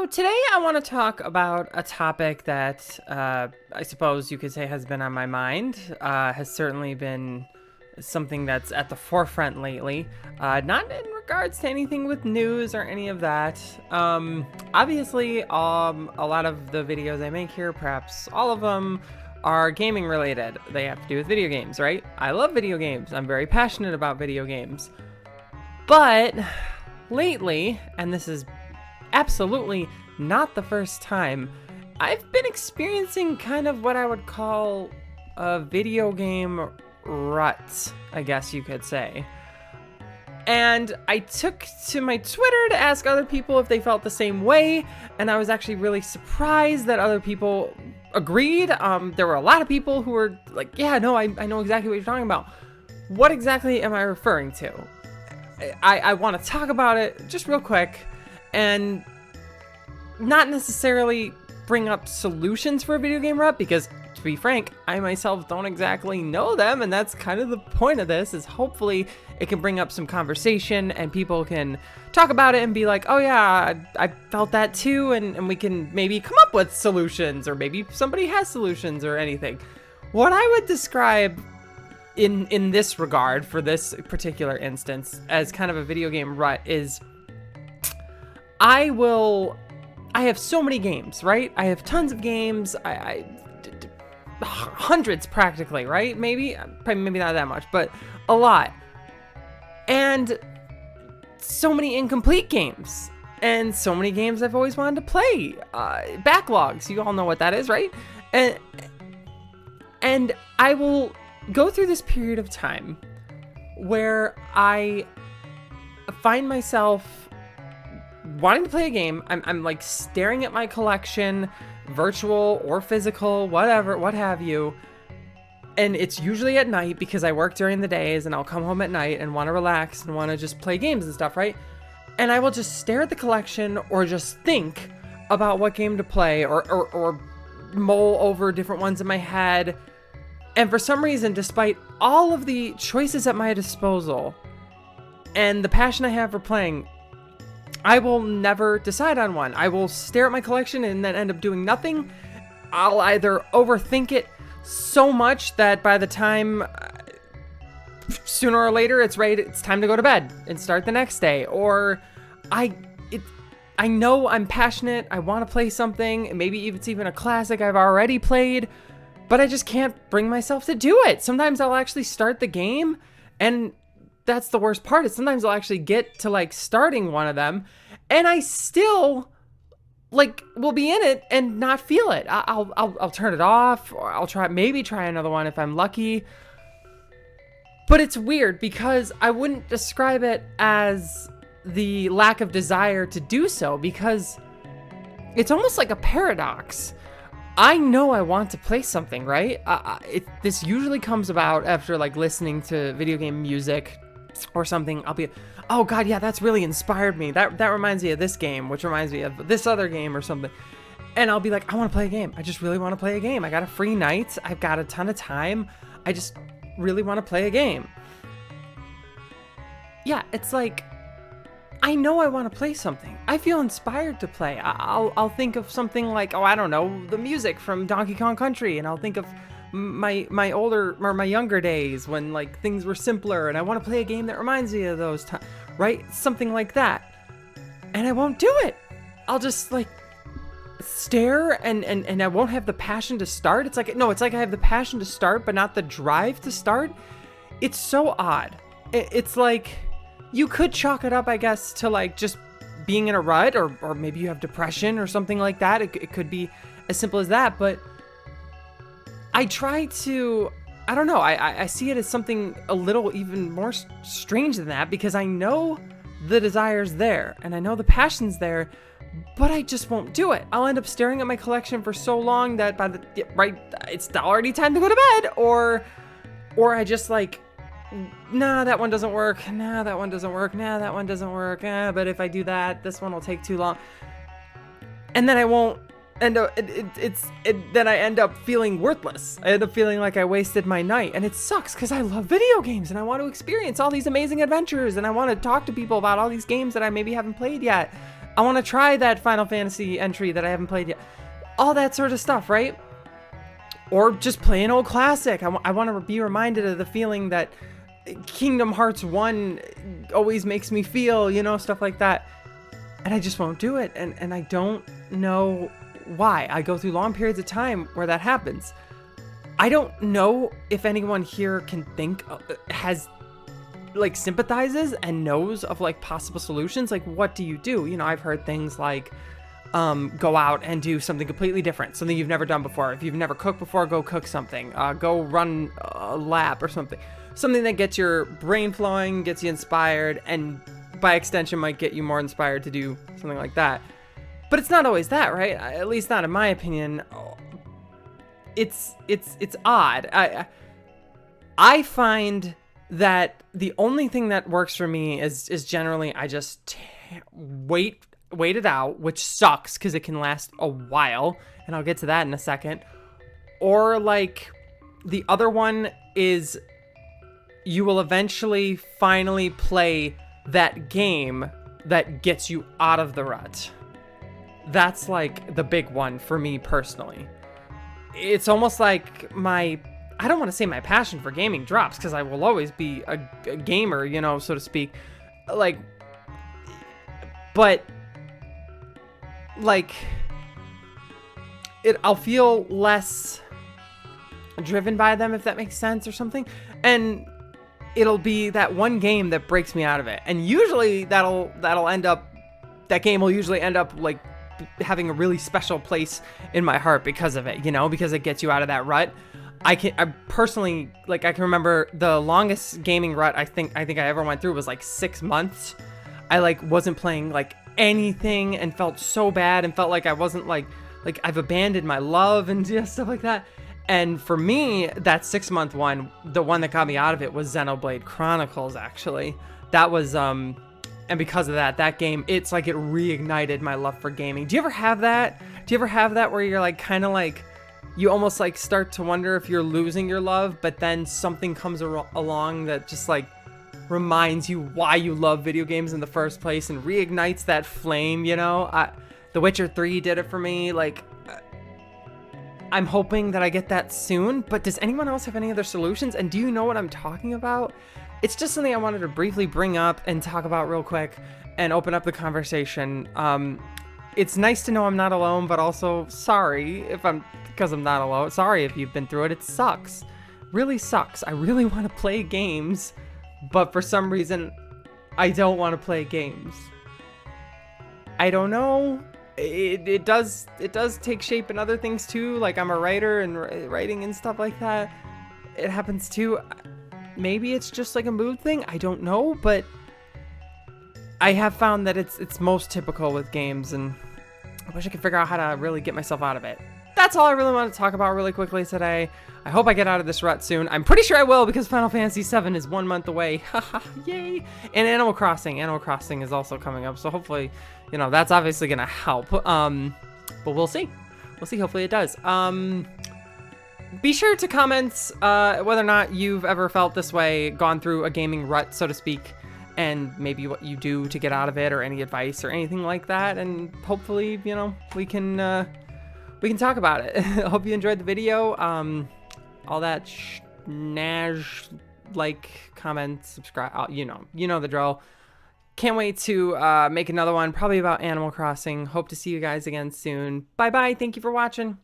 So today I want to talk about a topic that I suppose you could say has been on my mind, has certainly been something that's at the forefront lately. Not in regards to anything with news or any of that. Obviously, a lot of the videos I make here, perhaps all of them, are gaming related. They have to do with video games, right? I love video games. I'm very passionate about video games. But lately, and this is absolutely not the first time, I've been experiencing kind of what I would call a video game rut, I guess you could say. And I took to my Twitter to ask other people if they felt the same way, and I was actually really surprised that other people agreed. There were a lot of people who were like, yeah, no, I know exactly what you're talking about. What exactly am I referring to? I want to talk about it just real quick and not necessarily bring up solutions for a video game rut, because to be frank, I myself don't exactly know them, and that's kind of the point of this, is hopefully it can bring up some conversation and people can talk about it and be like, oh yeah, I felt that too, and we can maybe come up with solutions, or maybe somebody has solutions or anything. What I would describe in this regard, for this particular instance, as kind of a video game rut is, I have so many games, right? I have tons of games. Hundreds practically, right? Maybe not that much, but a lot. And so many incomplete games. And so many games I've always wanted to play. Backlogs, you all know what that is, right? And I will go through this period of time where I find myself wanting to play a game. I'm like staring at my collection, virtual or physical, whatever, what have you. And it's usually at night because I work during the days, and I'll come home at night and want to relax and want to just play games and stuff, right? And I will just stare at the collection or just think about what game to play, or mull over different ones in my head. And for some reason, despite all of the choices at my disposal and the passion I have for playing, I will never decide on one. I will stare at my collection and then end up doing nothing. I'll either overthink it so much that by the time sooner or later it's time to go to bed and start the next day, or I know I'm passionate, I want to play something, maybe it's even a classic I've already played, but I just can't bring myself to do it. Sometimes I'll actually start the game, and that's the worst part, is sometimes I'll actually get to like starting one of them and I still like will be in it and not feel it. I'll turn it off, or I'll try another one if I'm lucky. But it's weird because I wouldn't describe it as the lack of desire to do so, because it's almost like a paradox. I know I want to play something, right? This usually comes about after like listening to video game music or something. I'll be, oh god, yeah, that's really inspired me. That reminds me of this game, which reminds me of this other game or something. And I'll be like, I want to play a game. I just really want to play a game. I got a free night. I've got a ton of time. I just really want to play a game. Yeah, it's like, I know I want to play something. I feel inspired to play. I'll think of something like, oh, I don't know, the music from Donkey Kong Country, and I'll think of my older or my younger days when like things were simpler, and I want to play a game that reminds me of those times, right? Something like that. And I won't do it. I'll just like stare and I won't have the passion to start. It's like I have the passion to start, but not the drive to start. It's so odd. It's like, you could chalk it up, I guess, to like just being in a rut, or maybe you have depression or something like that. It could be as simple as that, but I try to, I don't know, I see it as something a little even more strange than that, because I know the desire's there and I know the passion's there, but I just won't do it. I'll end up staring at my collection for so long that it's already time to go to bed, or I just like, nah, that one doesn't work. Nah, that one doesn't work. Nah, that one doesn't work. But if I do that, this one will take too long. And then I won't end up, then I end up feeling worthless. I end up feeling like I wasted my night. And it sucks because I love video games and I want to experience all these amazing adventures and I want to talk to people about all these games that I maybe haven't played yet. I want to try that Final Fantasy entry that I haven't played yet. All that sort of stuff, right? Or just play an old classic. I want to be reminded of the feeling that Kingdom Hearts 1 always makes me feel, you know, stuff like that. And I just won't do it. And I don't know why. I go through long periods of time where that happens. I don't know if anyone here can think, has, like, sympathizes and knows of, like, possible solutions. Like, what do? You know, I've heard things like, go out and do something completely different, something you've never done before. If you've never cooked before, go cook something. Go run a lap or something. Something that gets your brain flowing, gets you inspired, and by extension might get you more inspired to do something like that. But it's not always that, right? At least not in my opinion. It's odd. I find that the only thing that works for me is generally I just wait it out, which sucks because it can last a while, and I'll get to that in a second. Or, like, the other one is you will eventually finally play that game that gets you out of the rut. That's, like, the big one for me personally. It's almost like I don't want to say my passion for gaming drops, because I will always be a gamer, you know, so to speak. Like, but, like, I'll feel less driven by them, if that makes sense, or something. And it'll be that one game that breaks me out of it. And usually that game will usually end up, like, having a really special place in my heart because of it, you know, because it gets you out of that rut. I personally, like, I can remember the longest gaming rut I think I ever went through was like 6 months. I, like, wasn't playing, like, anything and felt so bad and felt like I wasn't, like I've abandoned my love and just stuff like that. And for me, that 6-month one, the one that got me out of it was Xenoblade Chronicles, actually. That was, and because of that game, it's like it reignited my love for gaming. Do you ever have that? Do you ever have that where you're, like, kind of like, you almost, like, start to wonder if you're losing your love, but then something comes along that just, like, reminds you why you love video games in the first place and reignites that flame, you know? The Witcher 3 did it for me. Like, I'm hoping that I get that soon, but does anyone else have any other solutions? And do you know what I'm talking about? It's just something I wanted to briefly bring up and talk about real quick and open up the conversation. It's nice to know I'm not alone, but also sorry because I'm not alone. Sorry if you've been through it. It sucks. Really sucks. I really want to play games, but for some reason, I don't want to play games. I don't know. It does take shape in other things too. Like, I'm a writer and writing and stuff like that. It happens too. Maybe it's just like a mood thing. I don't know, but I have found that it's most typical with games, and I wish I could figure out how to really get myself out of it. That's all I really want to talk about really quickly today. I hope I get out of this rut soon. I'm pretty sure I will, because Final Fantasy VII is 1 month away. Haha, yay! And Animal Crossing is also coming up, so hopefully, you know, that's obviously gonna help. But we'll see. Hopefully it does. Be sure to comment whether or not you've ever felt this way, gone through a gaming rut, so to speak, and maybe what you do to get out of it, or any advice or anything like that. And hopefully, you know, we can talk about it. I hope you enjoyed the video. All that like, comment, subscribe. You know the drill. Can't wait to make another one, probably about Animal Crossing. Hope to see you guys again soon. Bye bye. Thank you for watching.